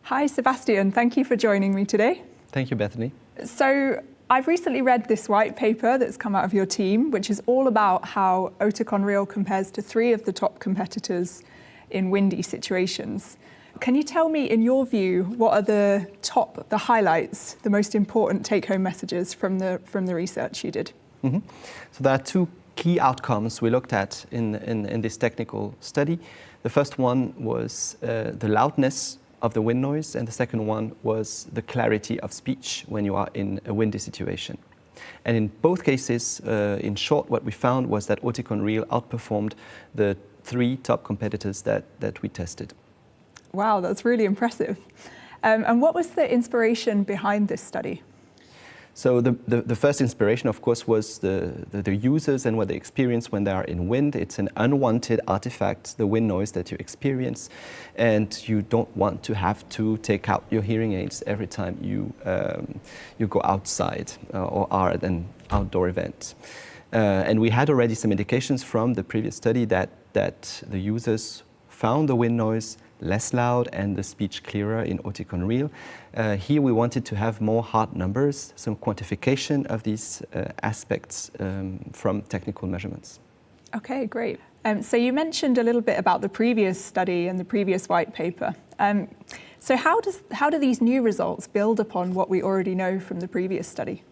Hi, Sebastian. Thank you for joining me today. Thank you, Bethany. So I've recently read this white paper that's come out of your team, which is all about how Oticon Real compares to 3 of the top competitors in windy situations. Can you tell me, in your view, what are the highlights, the most important take-home messages from the research you did? Mm-hmm. So there are 2 key outcomes we looked at in this technical study. The first one was the loudness of the wind noise, and the second one was the clarity of speech when you are in a windy situation. And in both cases, in short, what we found was that Oticon Real outperformed the 3 top competitors that we tested. Wow, that's really impressive. And what was the inspiration behind this study? So the first inspiration, of course, was the users and what they experience when they are in wind. It's an unwanted artifact, the wind noise that you experience, and you don't want to have to take out your hearing aids every time you go outside or are at an outdoor event. And we had already some indications from the previous study that the users found the wind noise less loud and the speech clearer in Oticon Real. Here we wanted to have more hard numbers, some quantification of these aspects from technical measurements. Okay, great. So you mentioned a little bit about the previous study and the previous white paper. So how do these new results build upon what we already know from the previous study?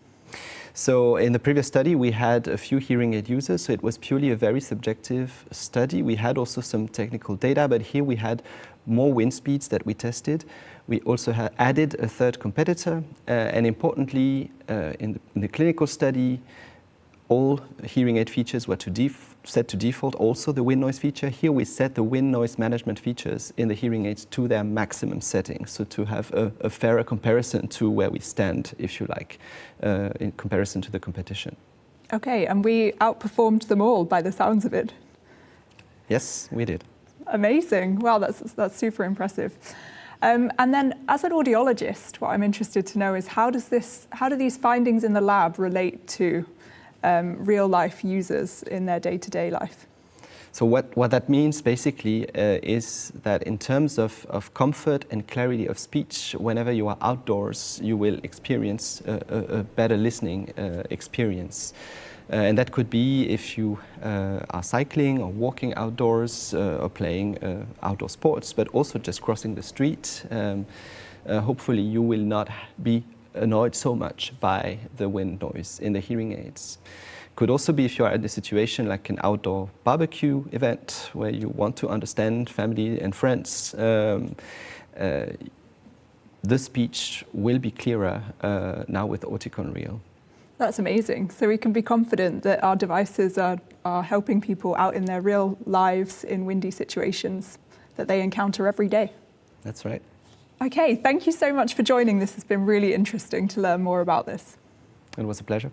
So in the previous study, we had a few hearing aid users, so it was purely a very subjective study. We had also some technical data, but here we had more wind speeds that we tested. We also added a 3rd competitor, and importantly, in the clinical study, all hearing aid features were set to default, also the wind noise feature. Here we set the wind noise management features in the hearing aids to their maximum setting, so to have a fairer comparison to where we stand, if you like, in comparison to the competition. Okay, and we outperformed them all by the sounds of it. Yes, we did. Amazing. Wow, that's super impressive. And then as an audiologist, what I'm interested to know is how do these findings in the lab relate to real life users in their day-to-day life? So what that means basically is that in terms of comfort and clarity of speech, whenever you are outdoors, you will experience a better listening experience. And that could be if you are cycling or walking outdoors or playing outdoor sports, but also just crossing the street. Hopefully you will not be annoyed so much by the wind noise in the hearing aids. Could also be if you are in a situation like an outdoor barbecue event where you want to understand family and friends. The speech will be clearer now with Oticon Real. That's amazing. So we can be confident that our devices are helping people out in their real lives in windy situations that they encounter every day. That's right. Okay, thank you so much for joining. This has been really interesting to learn more about this. It was a pleasure.